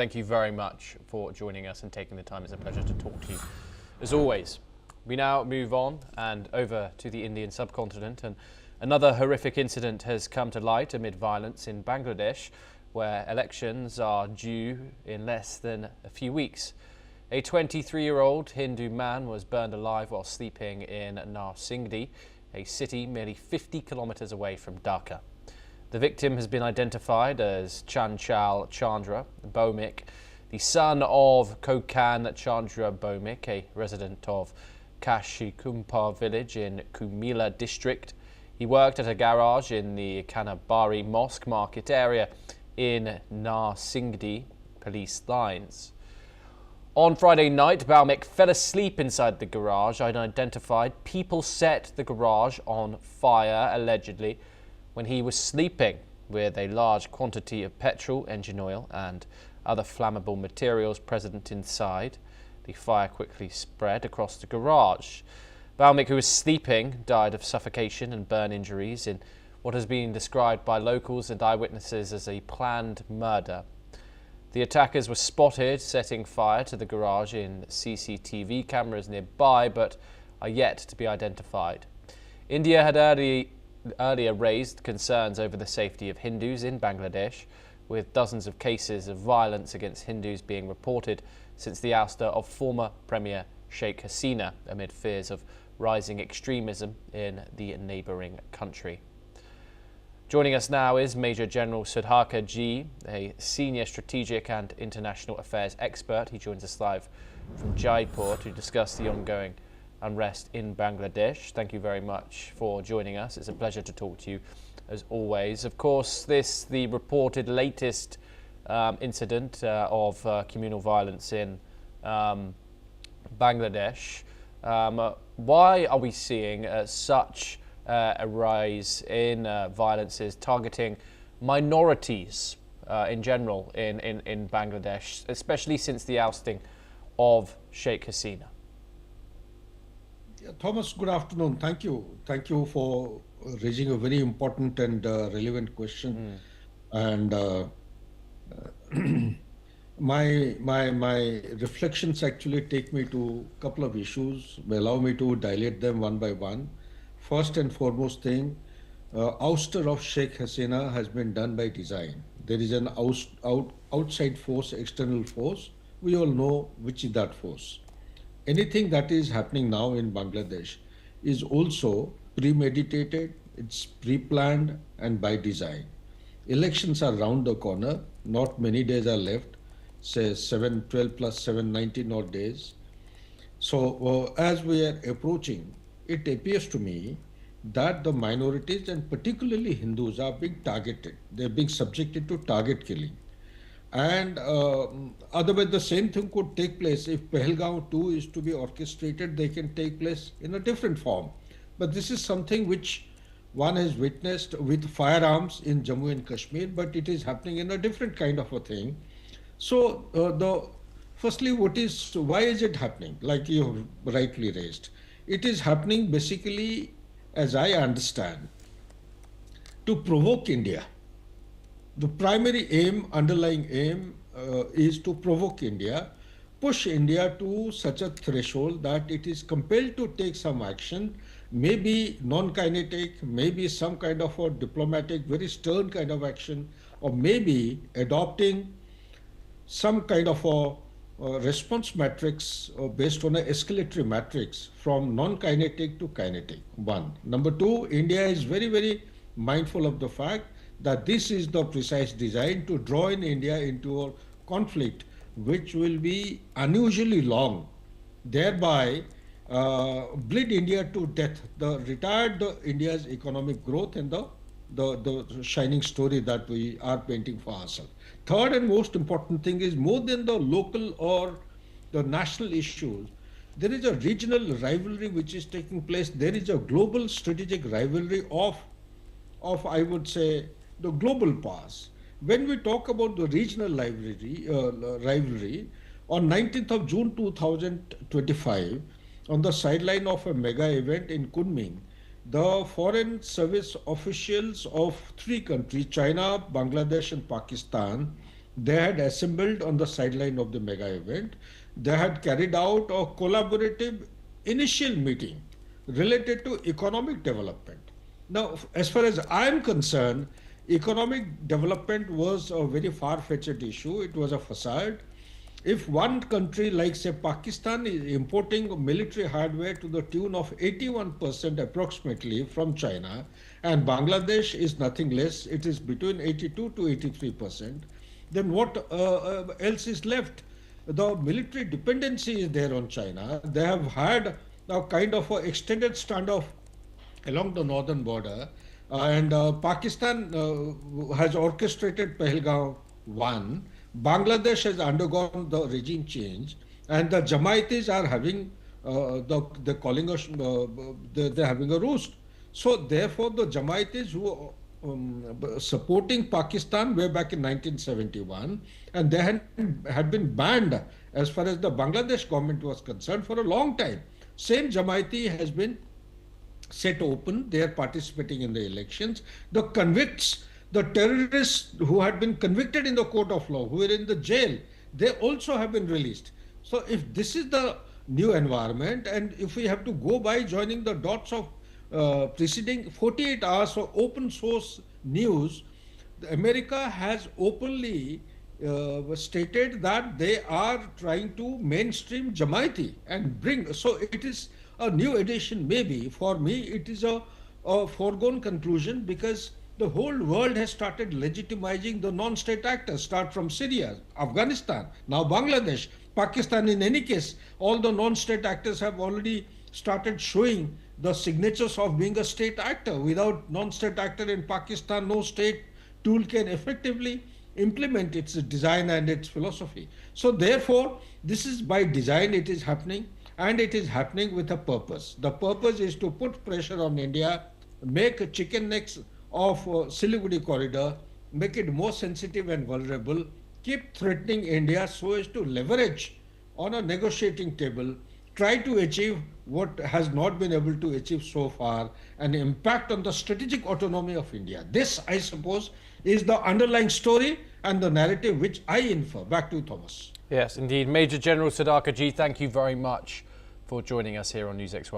Thank you very much for joining us and taking the time. It's a pleasure to talk to you, as always. We now move on and over to the Indian subcontinent, and another horrific incident has come to light amid violence in Bangladesh, where elections are due in less than a few weeks. A 23-year-old Hindu man was burned alive while sleeping in Narsingdi, a city merely 50 kilometers away from Dhaka. The victim has been identified as Chanchal Chandra Bhomik, the son of Kokan Chandra Bhomik, a resident of Kashikumpar village in Kumila district. He worked at a garage in the Kanabari Mosque market area in Narsingdi police lines. On Friday night, Bhomik fell asleep inside the garage. Unidentified people set the garage on fire, allegedly, when he was sleeping, with a large quantity of petrol, engine oil and other flammable materials present inside. The fire quickly spread across the garage. Bhomik, who was sleeping, died of suffocation and burn injuries in what has been described by locals and eyewitnesses as a planned murder. The attackers were spotted setting fire to the garage in CCTV cameras nearby, but are yet to be identified. India had earlier raised concerns over the safety of Hindus in Bangladesh, with dozens of cases of violence against Hindus being reported since the ouster of former Premier Sheikh Hasina, amid fears of rising extremism in the neighbouring country. Joining us now is Major General Sudhakar G, a senior strategic and international affairs expert. He joins us live from Jaipur to discuss the ongoing unrest in Bangladesh. Thank you very much for joining us. It's a pleasure to talk to you, as always. Of course, the reported latest incident of communal violence in Bangladesh. Why are we seeing such a rise in violences targeting minorities in general in Bangladesh, especially since the ousting of Sheikh Hasina? Thomas, good afternoon. Thank you. Thank you for raising a very important and relevant question. And my reflections actually take me to a couple of issues. Allow me to dilate them one by one. First and foremost thing, ouster of Sheikh Hasina has been done by design. There is an outside force, external force. We all know which is that force. Anything that is happening now in Bangladesh is also premeditated, it's pre-planned and by design. Elections are round the corner, not many days are left, say 12 plus 7, 19 odd days. So as we are approaching, it appears to me that the minorities and particularly Hindus are being targeted. They're being subjected to target killing. And otherwise, the same thing could take place if Pahalgam 2 is to be orchestrated. They can take place in a different form. But this is something which one has witnessed with firearms in Jammu and Kashmir, but it is happening in a different kind of a thing. So, firstly, why is it happening? Like you have rightly raised, it is happening basically, as I understand, to provoke India. The primary aim, underlying aim, is to provoke India, push India to such a threshold that it is compelled to take some action, maybe non-kinetic, maybe some kind of a diplomatic, very stern kind of action, or maybe adopting some kind of a response matrix based on an escalatory matrix from non-kinetic to kinetic. One. Number two, India is very, very mindful of the fact that this is the precise design to draw in India into a conflict which will be unusually long, thereby bleed India to death, retard India's economic growth and the shining story that we are painting for ourselves. Third and most important thing is, more than the local or the national issues, there is a regional rivalry which is taking place. There is a global strategic rivalry of I would say, the global powers. When we talk about the regional rivalry, on 19th of June 2025, on the sideline of a mega event in Kunming, the foreign service officials of three countries, China, Bangladesh and Pakistan, they had assembled on the sideline of the mega event. They had carried out a collaborative initial meeting related to economic development. Now, as far as I'm concerned, economic development was a very far-fetched issue. It was a facade. If one country like, say, Pakistan is importing military hardware to the tune of 81% approximately from China, and Bangladesh is nothing less, it is between 82 to 83%, then what else is left? The military dependency is there on China. They have had a kind of an extended standoff along the northern border, and Pakistan has orchestrated Pahalgam 1. Bangladesh has undergone the regime change, and the Jamaitis are having they're calling us they're having a roost. So therefore, the Jamaitis who supporting Pakistan way back in 1971, and they had been banned as far as the Bangladesh government was concerned for a long time. Same Jamaiti has been set open. They are participating in the elections. The convicts, the terrorists who had been convicted in the court of law, who were in the jail, they also have been released. So if this is the new environment, and if we have to go by joining the dots of preceding 48 hours of open source news, America has openly stated that they are trying to mainstream Jamaiti and bring, so it is a new edition maybe. For me, it is a foregone conclusion, because the whole world has started legitimizing the non-state actors, start from Syria, Afghanistan, now Bangladesh, Pakistan. In any case, all the non-state actors have already started showing the signatures of being a state actor. Without non-state actor in Pakistan, no state tool can effectively implement its design and its philosophy. So therefore, this is by design, it is happening, and it is happening with a purpose. The purpose is to put pressure on India, make chicken necks of Siliguri corridor, make it more sensitive and vulnerable, keep threatening India so as to leverage on a negotiating table, try to achieve what has not been able to achieve so far, an impact on the strategic autonomy of India. This, I suppose, is the underlying story and the narrative which I infer. Back to you, Thomas. Yes, indeed. Major General Sadaka Ji, thank you very much for joining us here on NewsX World.